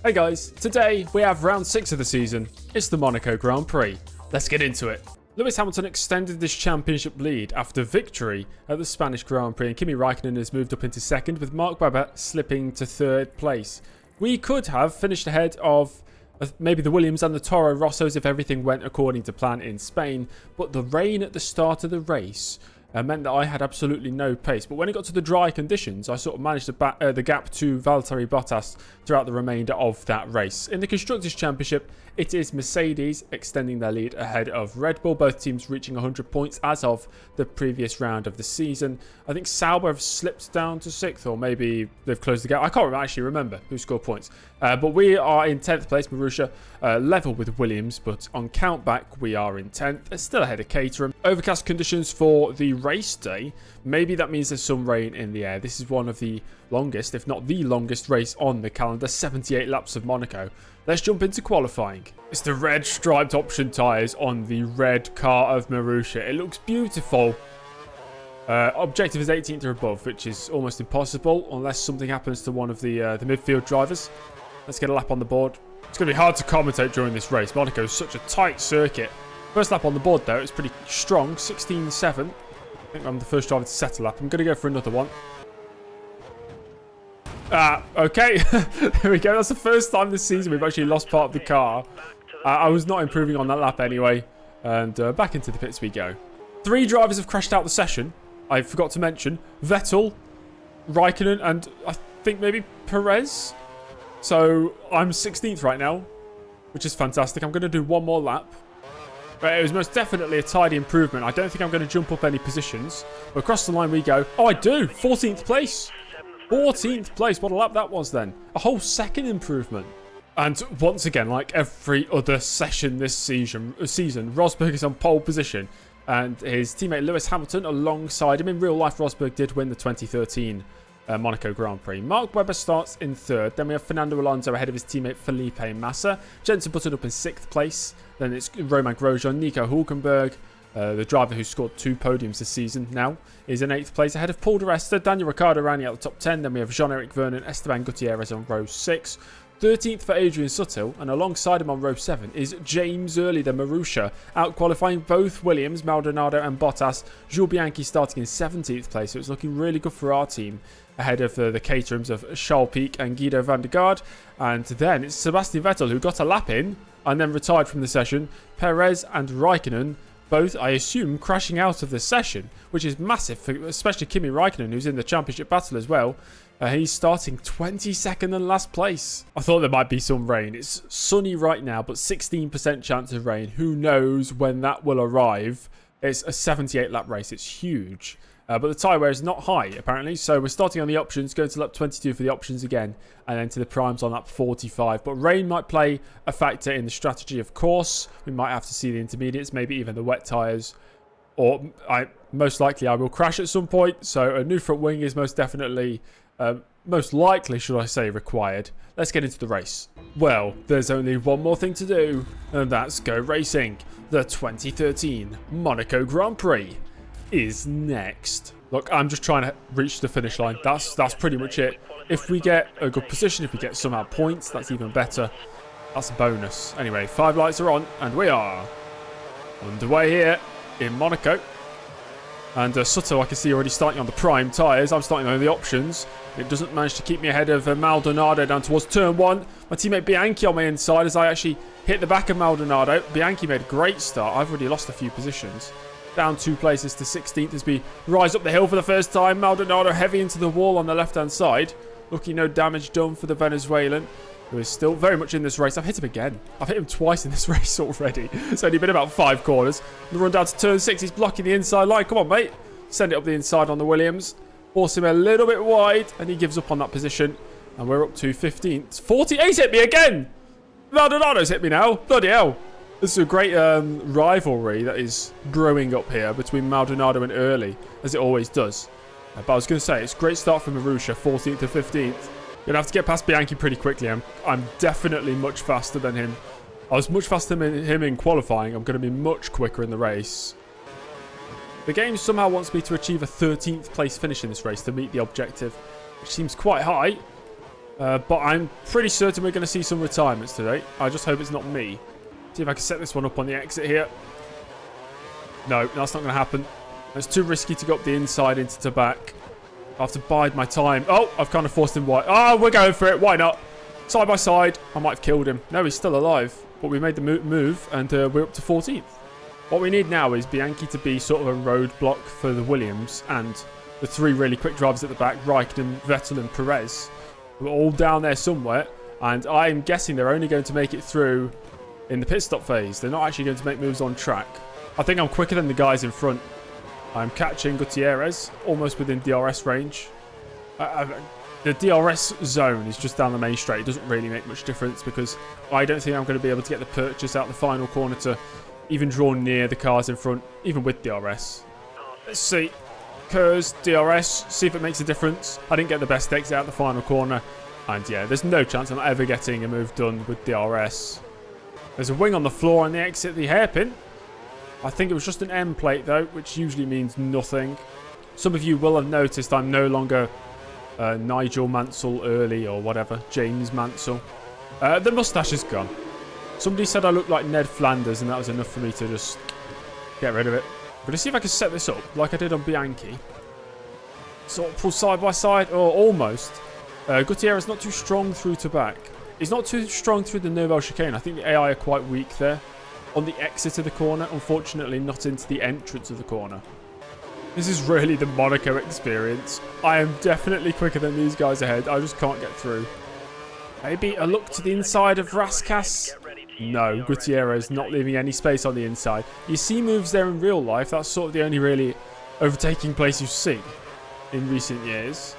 Hey guys, today we have round 6 of the season. It's the Monaco Grand Prix. Let's get into it. Lewis Hamilton extended this championship lead after victory at the Spanish Grand Prix, and Kimi Raikkonen has moved up into second, with Mark Webber slipping to third place. We could have finished ahead of maybe the Williams and the Toro Rossos if everything went according to plan in Spain, but the rain at the start of the race meant that I had absolutely no pace. But when it got to the dry conditions, I sort of managed to the gap to Valtteri Bottas throughout the remainder of that race. In the Constructors Championship, it is Mercedes extending their lead ahead of Red Bull, both teams reaching 100 points as of the previous round of the season. I think Sauber have slipped down to 6th, or maybe they've closed the gap. I can't actually remember who scored points. But we are in 10th place, Marussia, level with Williams, but on countback we are in 10th, still ahead of Caterham. Overcast conditions for the race day. Maybe that means there's some rain in the air. This is one of the longest, if not the longest race on the calendar, 78 laps of Monaco. Let's jump into qualifying. It's the red striped option tyres on the red car of Marussia. It looks beautiful. Objective is 18th or above, which is almost impossible unless something happens to one of the midfield drivers. Let's get a lap on the board. It's going to be hard to commentate during this race. Monaco is such a tight circuit. First lap on the board, though, it's pretty strong. 16.7. I think I'm the first driver to set a lap. I'm going to go for another one. Okay. There we go. That's the first time this season we've actually lost part of the car. I was not improving on that lap anyway. And back into the pits we go. 3 drivers have crashed out the session. I forgot to mention Vettel, Raikkonen, and I think maybe Perez. So I'm 16th right now, which is fantastic. I'm going to do one more lap. It was most definitely a tidy improvement. I don't think I'm going to jump up any positions. But across the line we go. Oh, I do. 14th place. 14th place. What a lap that was then. A whole second improvement. And once again, like every other session this season, Rosberg is on pole position. And his teammate Lewis Hamilton alongside him. In real life, Rosberg did win the 2013 Monaco Grand Prix. Mark Webber starts in 3rd. Then we have Fernando Alonso ahead of his teammate Felipe Massa. Jensen put it up in 6th place. Then it's Romain Grosjean, Nico Hulkenberg, the driver who scored 2 podiums this season now, is in 8th place ahead of Paul di Resta. Daniel Ricciardo rounding out the top 10. Then we have Jean-Eric Vernon, Esteban Gutierrez on row 6. 13th for Adrian Sutil, and alongside him on row 7 is James Early, the Marussia, out-qualifying both Williams, Maldonado and Bottas. Jules Bianchi starting in 17th place, so it's looking really good for our team, ahead of the Caterhams of Charles Pic and Guido van der Garde. And then it's Sebastian Vettel, who got a lap in and then retired from the session. Perez and Raikkonen, both, I assume, crashing out of the session, which is massive, for especially Kimi Raikkonen, who's in the championship battle as well. He's starting 22nd and last place. I thought there might be some rain. It's sunny right now, but 16% chance of rain. Who knows when that will arrive? It's a 78 lap race. It's huge. But the tyre wear is not high, apparently. So we're starting on the options, going to lap 22 for the options again, and then to the primes on lap 45. But rain might play a factor in the strategy, of course. We might have to see the intermediates, maybe even the wet tyres. Or most likely I will crash at some point. So a new front wing is most definitely, most likely, should I say, required. Let's get into the race. Well, there's only one more thing to do, and that's go racing. The 2013 Monaco Grand Prix is next. Look, I'm just trying to reach the finish line. That's pretty much it. If we get a good position, if we get somehow points, that's even better. That's a bonus. Anyway, 5 lights are on, and we are underway here in Monaco. And Sutter, I can see already starting on the prime tyres. I'm starting on the options. It doesn't manage to keep me ahead of Maldonado down towards turn 1. My teammate Bianchi on my inside as I actually hit the back of Maldonado. Bianchi made a great start. I've already lost a few positions. Down 2 places to 16th as we rise up the hill for the first time. Maldonado heavy into the wall on the left-hand side. Lucky no damage done for the Venezuelan, who is still very much in this race. I've hit him again. I've hit him twice in this race already. It's only been about 5 corners. The run down to turn 6. He's blocking the inside line. Come on, mate. Send it up the inside on the Williams. Force him a little bit wide, and he gives up on that position. And we're up to 15th. 48 hit me again. Maldonado's hit me now. Bloody hell. This is a great rivalry that is brewing up here between Maldonado and Early, as it always does. But I was going to say, it's a great start from Marussia, 14th to 15th. Going to have to get past Bianchi pretty quickly. I'm definitely much faster than him. I was much faster than him in qualifying. I'm going to be much quicker in the race. The game somehow wants me to achieve a 13th place finish in this race to meet the objective, which seems quite high. But I'm pretty certain we're going to see some retirements today. I just hope it's not me. See if I can set this one up on the exit here. No, that's not going to happen. It's too risky to go up the inside into the back. I have to bide my time. Oh, I've kind of forced him wide. Oh, we're going for it. Why not? Side by side. I might have killed him. No, he's still alive. But we made the move, and we're up to 14th. What we need now is Bianchi to be sort of a roadblock for the Williams and the 3 really quick drivers at the back, Raikkonen, Vettel and Perez. We're all down there somewhere, and I'm guessing they're only going to make it through in the pit stop phase. They're not actually going to make moves on track. I think I'm quicker than the guys in front. I'm catching Gutierrez, almost within DRS range. The DRS zone is just down the main straight. It doesn't really make much difference because I don't think I'm going to be able to get the purchase out the final corner to even draw near the cars in front, even with DRS. Let's see. Kurz, DRS, see if it makes a difference. I didn't get the best exit out the final corner. And yeah, there's no chance I'm ever getting a move done with DRS. There's a wing on the floor on the exit, the hairpin. I think it was just an M plate though, which usually means nothing. Some of you will have noticed I'm no longer Nigel Mansell early or whatever, James Mansell. The mustache is gone. Somebody said I looked like Ned Flanders and that was enough for me to just get rid of it. But let's see if I can set this up like I did on Bianchi. Sort of pull side by side, or almost. Gutierrez not too strong through to back. He's not too strong through the Nouvelle chicane. I think the AI are quite weak there. On the exit of the corner, unfortunately not into the entrance of the corner. This is really the Monaco experience. I am definitely quicker than these guys ahead. I just can't get through. Maybe a look to the inside of Raskas. No, Gutierrez not leaving any space on the inside. You see moves there in real life. That's sort of the only really overtaking place you see in recent years.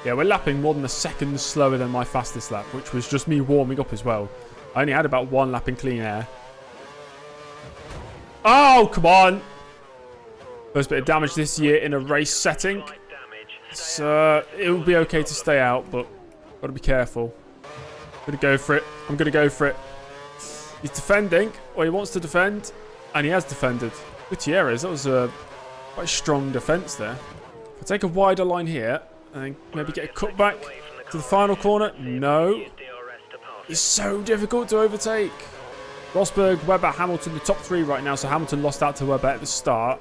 Yeah, we're lapping more than a second slower than my fastest lap, which was just me warming up as well. I only had about 1 lap in clean air. Oh, come on. First bit of damage this year in a race setting. So it will be okay to stay out, but got to be careful. I'm going to go for it. I'm going to go for it. He's defending, or he wants to defend, and he has defended. Gutierrez, that was a quite strong defence there. If I take a wider line here, and maybe get a cut back to the final corner. No. It's so difficult to overtake. Rosberg, Webber, Hamilton, the top 3 right now. So Hamilton lost out to Webber at the start.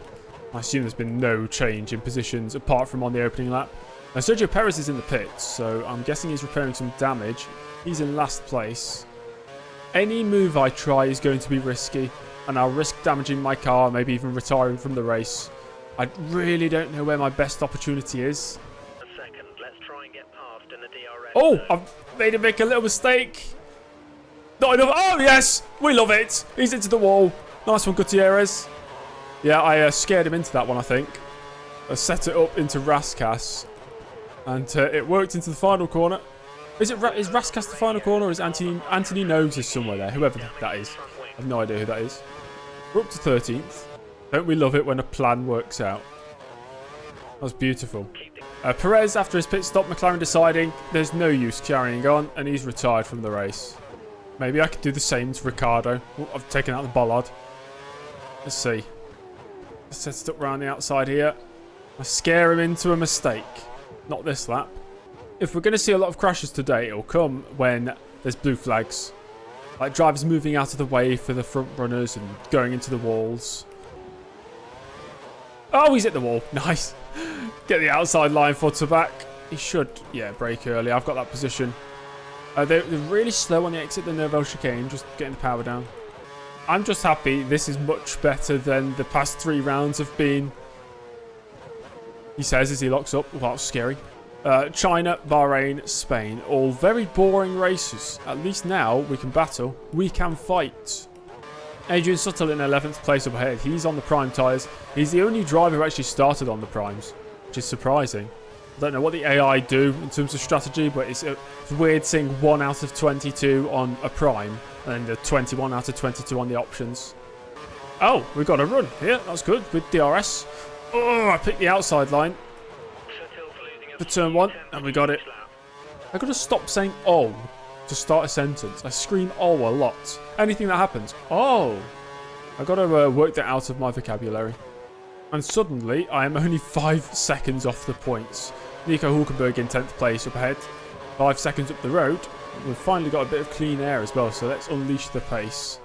I assume there's been no change in positions apart from on the opening lap. Now Sergio Perez is in the pits, so I'm guessing he's repairing some damage. He's in last place. Any move I try is going to be risky, and I'll risk damaging my car, maybe even retiring from the race. I really don't know where my best opportunity is. Oh, I've made him make a little mistake. Not enough. Oh, yes. We love it. He's into the wall. Nice one, Gutierrez. Yeah, I scared him into that one, I think. I set it up into Raskas. And it worked into the final corner. Is Raskas the final corner, or is Anthony Nogues is somewhere there? Whoever that is. I have no idea who that is. We're up to 13th. Don't we love it when a plan works out? That was beautiful. Perez, after his pit stop, McLaren deciding there's no use carrying on, and he's retired from the race. Maybe I could do the same to Ricardo. Oh, I've taken out the bollard. Let's see. Let's set it up around the outside here. I scare him into a mistake. Not this lap. If we're going to see a lot of crashes today, it'll come when there's blue flags. Like drivers moving out of the way for the front runners and going into the walls. Oh, he's hit the wall. Nice. Get the outside line for to back. He should, yeah, brake early. I've got that position. They're really slow on the exit, the Nouvelle chicane, just getting the power down. I'm just happy this is much better than the past 3 rounds have been. He says as he locks up. Well, that's scary. China, Bahrain, Spain. All very boring races. At least now we can battle. We can fight. Adrian Suttle in 11th place up ahead. He's on the prime tyres. He's the only driver who actually started on the primes, which is surprising. I don't know what the AI do in terms of strategy, but it's weird seeing 1 out of 22 on a prime and the 21 out of 22 on the options. Oh, we've got a run here. That's good with DRS. Oh, I picked the outside line for turn 1, and we got it. I got to stop saying "oh" to start a sentence. I scream "oh" a lot. Anything that happens, "oh." I got to work that out of my vocabulary. And suddenly, I am only 5 seconds off the points. Nico Hulkenberg in 10th place up ahead. 5 seconds up the road. We've finally got a bit of clean air as well, so let's unleash the pace.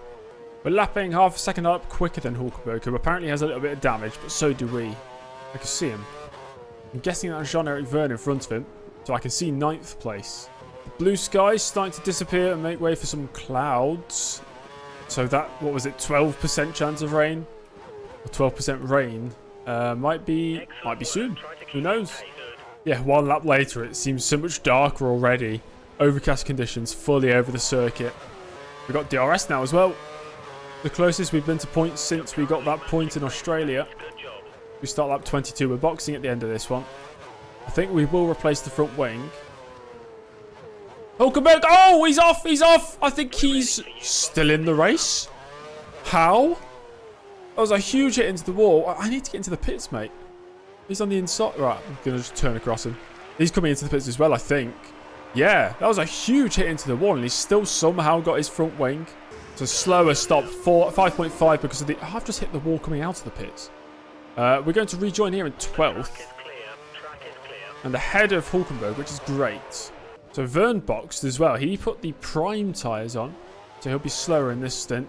We're lapping half a second up quicker than Hulkenberg, who apparently has a little bit of damage, but so do we. I can see him. I'm guessing that's Jean-Eric Vergne in front of him, so I can see 9th place. The blue sky's starting to disappear and make way for some clouds. So that, what was it, 12% chance of rain? Or 12% rain? Might be soon. Who knows? Yeah, 1 lap later, it seems so much darker already. Overcast conditions fully over the circuit. We've got DRS now as well. The closest we've been to points since we got that point in Australia. We start lap 22. We're boxing at the end of this one. I think we will replace the front wing. Hulkenberg. Oh, he's off. He's off. I think he's still in the race. How? That was a huge hit into the wall. I need to get into the pits, mate. He's on the inside. Right, I'm going to just turn across him. He's coming into the pits as well, I think. Yeah, that was a huge hit into the wall, and he's still somehow got his front wing. It's a slower stop, 5.5 because of the... Oh, I've just hit the wall coming out of the pits. We're going to rejoin here in 12th. And ahead of Hulkenberg, which is great. So Vergne boxed as well. He put the prime tyres on, so he'll be slower in this stint.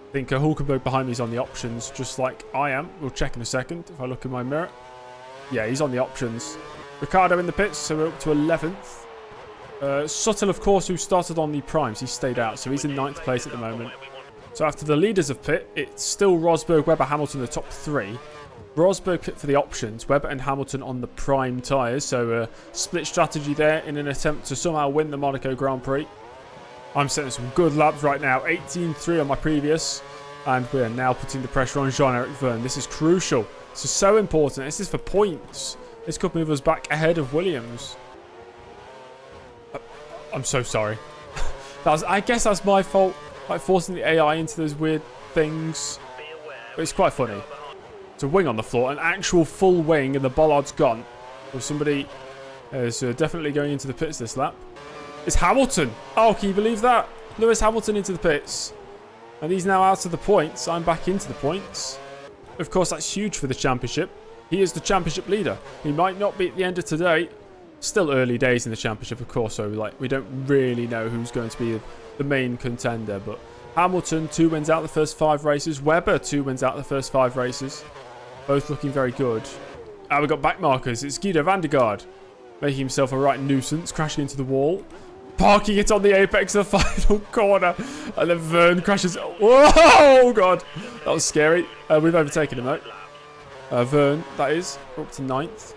I think Hulkenberg behind me is on the options, just like I am. We'll check in a second if I look in my mirror. Yeah, he's on the options. Ricciardo in the pits, so we're up to 11th. Sutton, of course, who started on the primes, he stayed out, so he's in 9th place at the moment. So after the leaders of pit, it's still Rosberg, Webber, Hamilton, the top 3. Rosberg pit for the options, Webber and Hamilton on the prime tyres, so split strategy there in an attempt to somehow win the Monaco Grand Prix. I'm setting some good laps right now, 18.3 on my previous, and we are now putting the pressure on Jean-Eric Vergne. This is crucial. This is so important. This is for points. This could move us back ahead of Williams. I'm so sorry. I guess that's my fault, like forcing the AI into those weird things. But it's quite funny. It's a wing on the floor, an actual full wing, and the bollard's gone. So somebody is definitely going into the pits this lap. It's Hamilton. Oh, can you believe that? Lewis Hamilton into the pits. And he's now out of the points. I'm back into the points. Of course, that's huge for the championship. He is the championship leader. He might not be at the end of today. Still early days in the championship, of course, so like we don't really know who's going to be the main contender. But Hamilton, 2 wins out the first 5 races. Webber, 2 wins out the first 5 races. Both looking very good. We've got backmarkers. It's Guido van der Garde making himself a right nuisance, crashing into the wall. Parking it on the apex of the final corner. And then Vergne crashes. Whoa, oh, God. That was scary. We've overtaken him, though. Vergne, that is. We're up to 9th.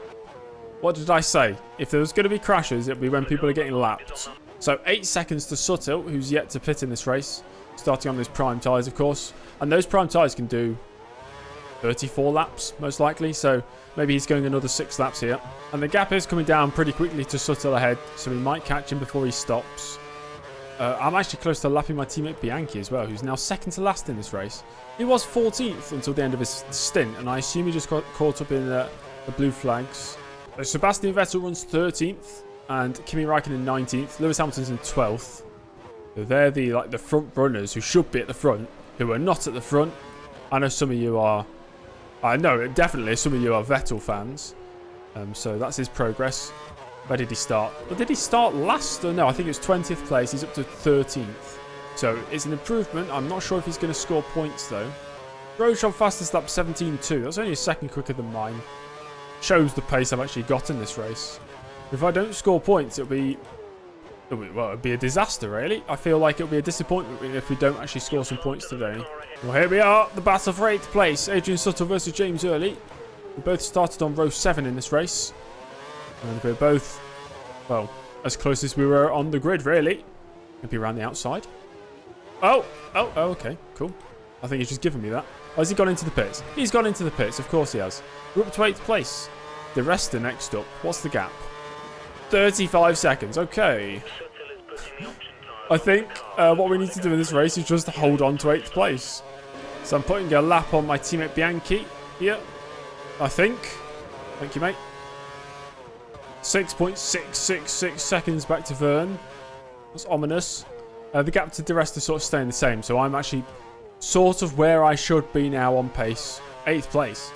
What did I say? If there was going to be crashes, it would be when people are getting lapped. So 8 seconds to Sutton, who's yet to pit in this race. Starting on those prime tyres, of course. And those prime tyres can do 34 laps, most likely. So maybe he's going another 6 laps here. And the gap is coming down pretty quickly to Sutton ahead. So we might catch him before he stops. I'm actually close to lapping my teammate Bianchi as well, who's now second to last in this race. He was 14th until the end of his stint. And I assume he just got caught up in the blue flags. So Sebastian Vettel runs 13th and Kimi Räikkönen 19th. Lewis Hamilton's in 12th. So they're the front runners who should be at the front, who are not at the front. I know some of you are. I know definitely some of you are Vettel fans. So that's his progress. Where did he start? Well, did he start last? Or no, I think it was 20th place. He's up to 13th. So it's an improvement. I'm not sure if he's going to score points though. Roadshop fastest lap 17.2. That's only a second quicker than mine. Shows the pace I've actually got in this race. If I don't score points, it'll be a disaster, really. I feel like it'll be a disappointment if we don't actually score some points today. Well, here we are, the battle for 8th place. Adrian Sutton versus James Early. We both started on row 7 in this race. And we're both, well, as close as we were on the grid, really. Maybe around the outside. Oh, okay, cool. I think he's just given me that. Oh, has he gone into the pits? He's gone into the pits, of course he has. We're up to 8th place. The rest are next up. What's the gap? 35 seconds. Okay. I think what we need to do in this race is just hold on to 8th place. So I'm putting a lap on my teammate Bianchi here. I think. Thank you, mate. 6.666 seconds back to Vergne. That's ominous. The gap to the rest is sort of staying the same. So I'm actually sort of where I should be now on pace. 8th place.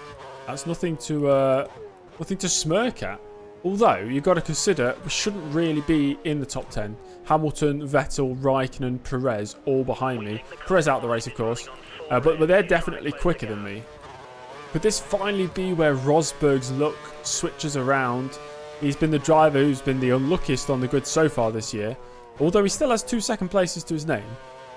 That's nothing to smirk at. Although, you've got to consider, we shouldn't really be in the top 10. Hamilton, Vettel, Raikkonen, Perez, all behind me. Perez out of the race, of course. But they're definitely quicker than me. Could this finally be where Rosberg's luck switches around? He's been the driver who's been the unluckiest on the grid so far this year. Although he still has 2 second places to his name.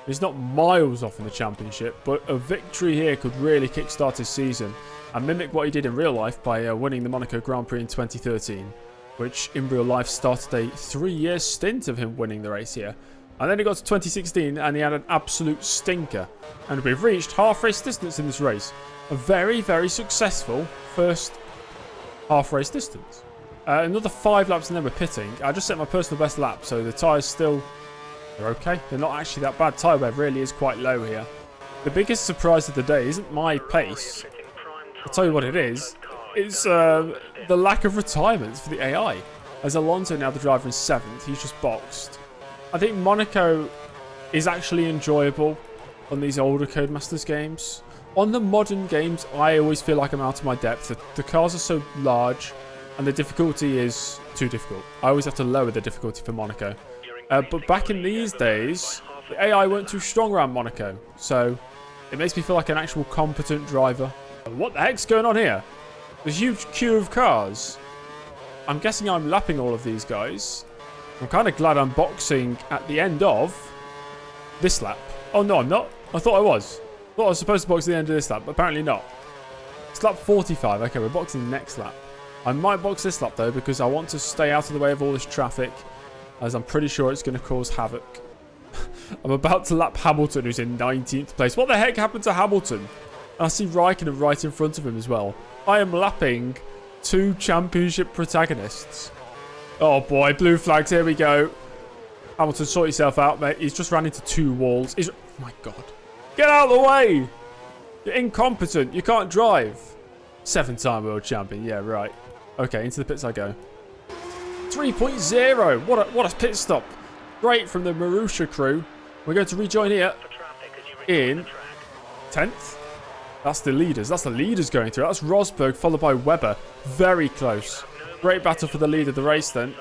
He's not miles off in the championship, but a victory here could really kickstart his season and mimic what he did in real life by winning the Monaco Grand Prix in 2013, which in real life started a 3-year stint of him winning the race here. And then he got to 2016 and he had an absolute stinker. And we've reached half race distance in this race. A very, very successful first half race distance. Another 5 laps and then we're pitting. I just set my personal best lap, so the tyres still... they're okay. They're not actually that bad. Tyre wear really is quite low here. The biggest surprise of the day isn't my pace. I'll tell you what it is. It's the lack of retirements for the AI. As Alonso now the driver in 7th, he's just boxed. I think Monaco is actually enjoyable on these older Codemasters games. On the modern games, I always feel like I'm out of my depth. The cars are so large and the difficulty is too difficult. I always have to lower the difficulty for Monaco. But back in these days, the AI weren't too strong around Monaco. So it makes me feel like an actual competent driver. What the heck's going on here? There's a huge queue of cars. I'm guessing I'm lapping all of these guys. I'm kind of glad I'm boxing at the end of this lap. Oh, no, I'm not. I thought I was. I thought I was supposed to box at the end of this lap, but apparently not. It's lap 45. Okay, we're boxing the next lap. I might box this lap, though, because I want to stay out of the way of all this traffic, as I'm pretty sure it's going to cause havoc. I'm about to lap Hamilton, who's in 19th place. What the heck happened to Hamilton? And I see Raikkonen right in front of him as well. I am lapping 2 championship protagonists. Oh boy, blue flags, here we go. Hamilton, sort yourself out, mate. He's just ran into 2 walls. Oh my God. Get out of the way! You're incompetent. You can't drive. 7-time world champion. Yeah, right. Okay, into the pits I go. 3.0. What a pit stop. Great from the Marussia crew. We're going to rejoin here in 10th. That's the leaders. That's the leaders going through. That's Rosberg followed by Webber. Very close. Great battle for the lead of the race then,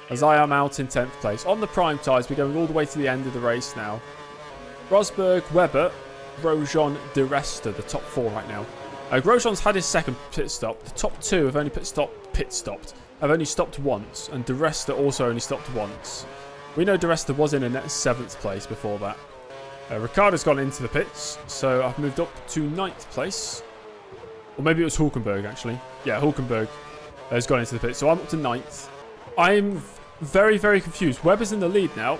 as I am out in 10th place. On the prime tyres, we're going all the way to the end of the race now. Rosberg, Webber, Grosjean, De Resta, the top 4 right now. Grosjean's had his second pit stop. The top 2 have only have only stopped once, and De Resta also only stopped once. We know De Resta was in a net 7th place before that. Ricciardo's gone into the pits, so I've moved up to 9th place. Or maybe it was Hulkenberg, actually. Yeah, Hulkenberg has gone into the pits, so I'm up to 9th. I'm very, very confused. Webber's in the lead now,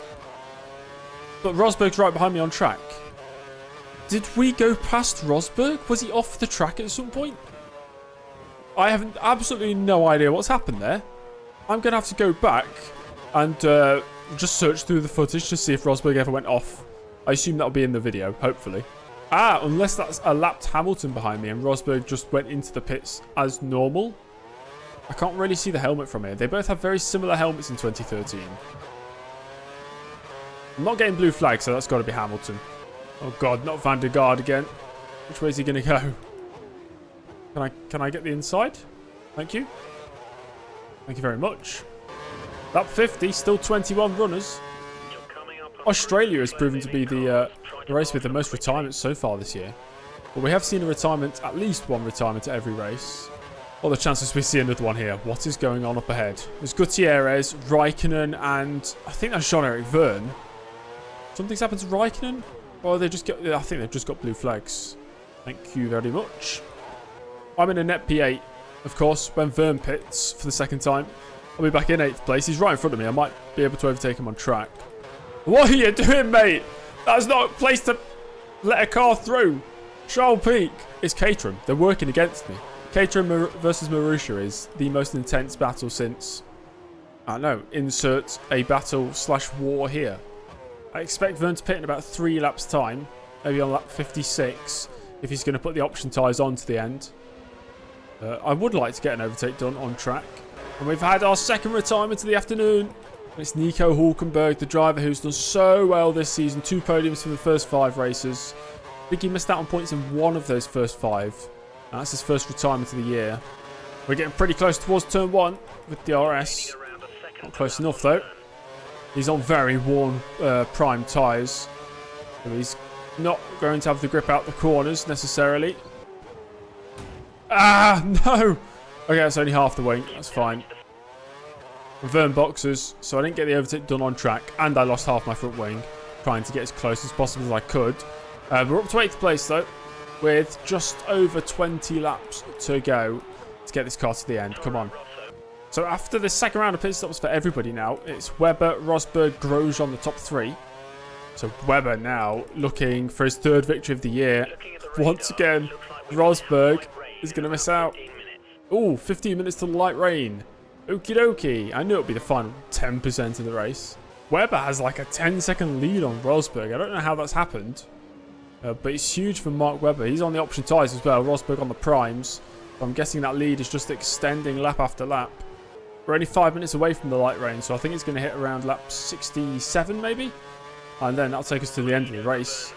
but Rosberg's right behind me on track. Did we go past Rosberg? Was he off the track at some point? I have absolutely no idea what's happened there. I'm going to have to go back and just search through the footage to see if Rosberg ever went off. I assume that'll be in the video, hopefully. Unless that's a lapped Hamilton behind me and Rosberg just went into the pits as normal. I can't really see the helmet from here. They both have very similar helmets in 2013. I'm not getting blue flag, so that's got to be Hamilton. Oh God, not Van der Garde again. Which way is he going to go? Can I get the inside? Thank you. Thank you very much. Lap 50, still 21 runners. Australia has proven to be the race with the most retirements so far this year. But we have seen a retirement, at least one retirement at every race. Well, the chances we see another one here. What is going on up ahead? There's Gutierrez, Raikkonen, and I think that's Jean-Eric Verne. Something's happened to Raikkonen? Or I think they've just got blue flags. Thank you very much. I'm in a net P8, of course, when Verne pits for the second time. I'll be back in 8th place. He's right in front of me. I might be able to overtake him on track. What are you doing, mate? That's not a place to let a car through. Charles Peak. It's Caterham. They're working against me. Caterham versus Marussia is the most intense battle since... I don't know. Insert a battle/war here. I expect Verne to pit in about 3 laps time. Maybe on lap 56. If he's going to put the option tyres on to the end. I would like to get an overtake done on track. And we've had our second retirement of the afternoon. It's Nico Hulkenberg, the driver who's done so well this season. 2 podiums for the first 5 races. I think he missed out on points in 1 of those first 5. And that's his first retirement of the year. We're getting pretty close towards turn 1 with the RS. Not close enough though. He's on very worn prime tyres. So he's not going to have the grip out the corners necessarily. Ah, no! Okay, that's only half the wing. That's fine. Vern boxes, so I didn't get the overtake done on track, and I lost half my front wing, trying to get as close as possible as I could. We're up to 8th place though, with just over 20 laps to go to get this car to the end. Come on. So after the second round of pit stops for everybody now, it's Webber, Rosberg, Grosjean, the top 3. So Webber now looking for his 3rd victory of the year. Once again, Rosberg is going to miss out. Ooh, 15 minutes to the light rain. Okie dokie. I knew it would be the final 10% of the race. Webber has like a 10-second lead on Rosberg. I don't know how that's happened. But it's huge for Mark Webber. He's on the option tyres as well. Rosberg on the primes. So I'm guessing that lead is just extending lap after lap. We're only 5 minutes away from the light rain. So I think it's going to hit around lap 67 maybe. And then that'll take us to the end of the race.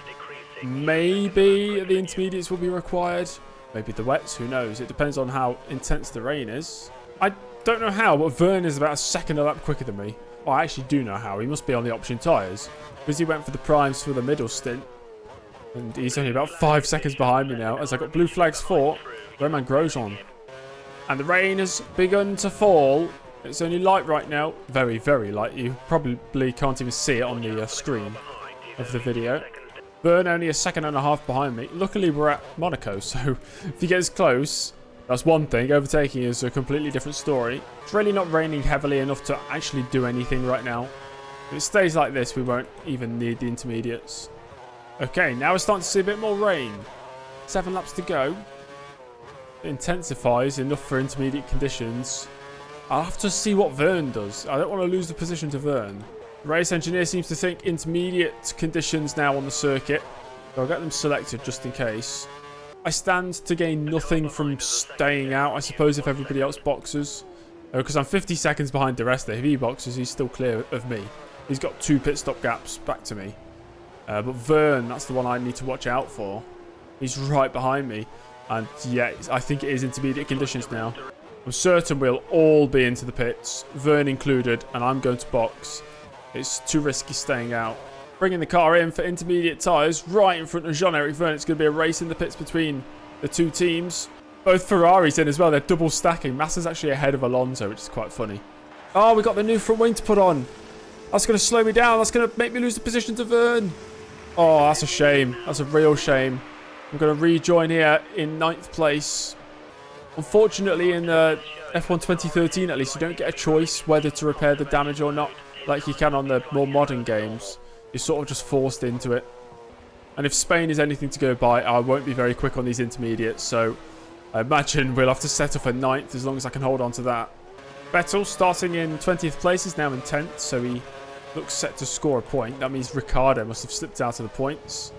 Maybe the intermediates will be required. Maybe the wets. Who knows? It depends on how intense the rain is. I don't know how, but Vern is about a second a lap quicker than me. Oh, I actually do know how. He must be on the option tyres. Because he went for the primes for the middle stint. And he's only about 5 seconds behind me now. As I got blue flags for Romain Grosjean. And the rain has begun to fall. It's only light right now. Very, very light. You probably can't even see it on the screen of the video. Vern only a second and a half behind me. Luckily, we're at Monaco. So if he gets close... That's one thing. Overtaking is a completely different story. It's really not raining heavily enough to actually do anything right now. If it stays like this, we won't even need the intermediates. Okay, now we're starting to see a bit more rain. 7 laps to go. It intensifies enough for intermediate conditions. I'll have to see what Vern does. I don't want to lose the position to Vern. The race engineer seems to think intermediate conditions now on the circuit. So I'll get them selected just in case. I stand to gain nothing from staying out, I suppose, if everybody else boxes. Because I'm 50 seconds behind the rest. If he boxes, he's still clear of me. He's got 2 pit stop gaps back to me. But Vern, that's the one I need to watch out for. He's right behind me. And yeah, I think it is intermediate conditions now. I'm certain we'll all be into the pits, Vern included, and I'm going to box. It's too risky staying out. Bringing the car in for intermediate tyres right in front of Jean-Eric Vern. It's going to be a race in the pits between the 2 teams. Both Ferraris in as well. They're double stacking. Massa's actually ahead of Alonso, which is quite funny. Oh, we got the new front wing to put on. That's going to slow me down. That's going to make me lose the position to Vern. Oh, that's a shame. That's a real shame. I'm going to rejoin here in 9th place. Unfortunately, in F1 2013 at least, you don't get a choice whether to repair the damage or not, like you can on the more modern games. You're sort of just forced into it. And if Spain is anything to go by, I won't be very quick on these intermediates. So I imagine we'll have to settle for 9th as long as I can hold on to that. Vettel starting in 20th place is now in 10th. So he looks set to score a point. That means Ricciardo must have slipped out of the points.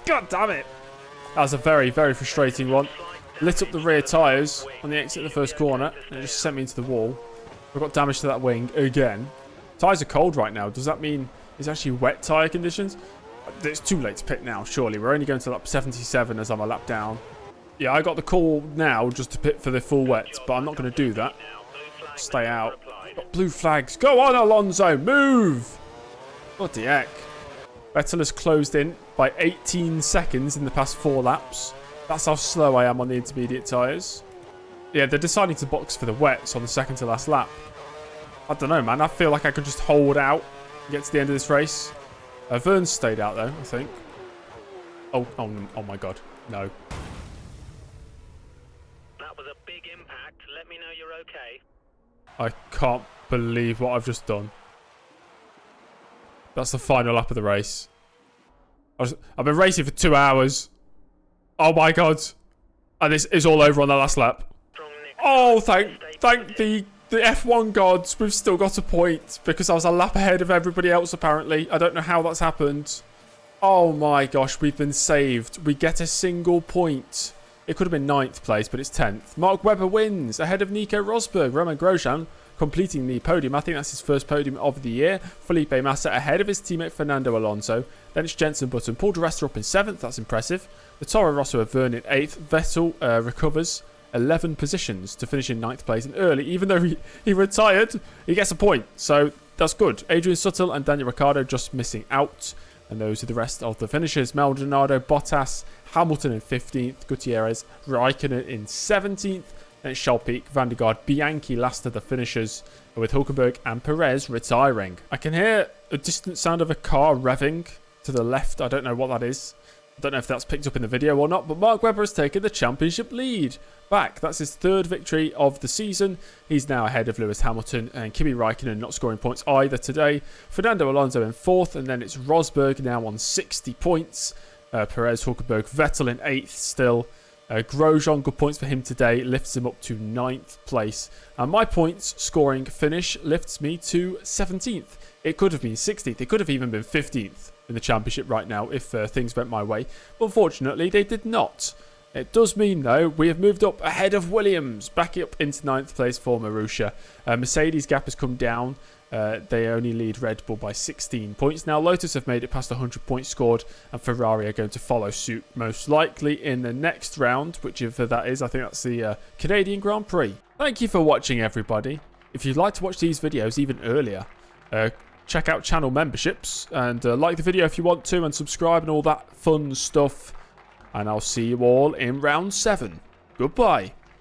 God damn it. That was a very, very frustrating one. Lit up the rear tyres on the exit of the first corner. And it just sent me into the wall. I've got damage to that wing again. Tyres are cold right now. Does that mean it's actually wet tyre conditions? It's too late to pit now, surely. We're only going to lap 77 as I'm a lap down. Yeah, I got the call now just to pit for the full wet, but I'm not going to do that. Stay out. Got blue flags. Go on, Alonso. Move! What the heck? Vettel has closed in by 18 seconds in the past 4 laps. That's how slow I am on the intermediate tyres. Yeah, they're deciding to box for the wets on the second to last lap. I don't know, man. I feel like I could just hold out and get to the end of this race. Vern stayed out, though, I think. Oh my God. No. That was a big impact. Let me know you're okay. I can't believe what I've just done. That's the final lap of the race. I've been racing for 2 hours. Oh, my God. And this is all over on the last lap. Oh, thank the F1 gods, we've still got a point because I was a lap ahead of everybody else apparently. I don't know how that's happened. Oh my gosh, we've been saved. We get a single point. It could have been 9th place, but it's 10th. Mark Webber wins ahead of Nico Rosberg. Romain Grosjean completing the podium. I think that's his first podium of the year. Felipe Massa ahead of his teammate Fernando Alonso. Then it's Jenson Button. Paul di Resta up in 7th. That's impressive. The Toro Rosso of Vern in 8th. Vettel recovers 11 positions to finish in 9th place. And early, even though he retired, he gets a point. So that's good. Adrian Suttle and Daniel Ricciardo just missing out. And those are the rest of the finishers. Maldonado, Bottas, Hamilton in 15th, Gutierrez, Raikkonen in 17th. Then it's Schalpique, Van der Gaard, Bianchi last of the finishers, with Hulkenberg and Perez retiring. I can hear a distant sound of a car revving to the left. I don't know what that is. I don't know if that's picked up in the video or not, but Mark Webber has taken the championship lead back. That's his 3rd victory of the season. He's now ahead of Lewis Hamilton and Kimi Raikkonen, not scoring points either today. Fernando Alonso in 4th, and then it's Rosberg now on 60 points. Perez, Hulkenberg, Vettel in 8th still. Grosjean, good points for him today, lifts him up to 9th place. And my points scoring finish lifts me to 17th. It could have been 16th. It could have even been 15th in the championship right now if things went my way. But unfortunately, they did not. It does mean, though, we have moved up ahead of Williams, back up into 9th place for Marussia. Mercedes gap has come down. They only lead Red Bull by 16 points. Now, Lotus have made it past 100 points scored, and Ferrari are going to follow suit most likely in the next round, whichever that is. I think that's the Canadian Grand Prix. Thank you for watching, everybody. If you'd like to watch these videos even earlier, check out channel memberships and like the video if you want to, and subscribe and all that fun stuff. And I'll see you all in round 7. Goodbye.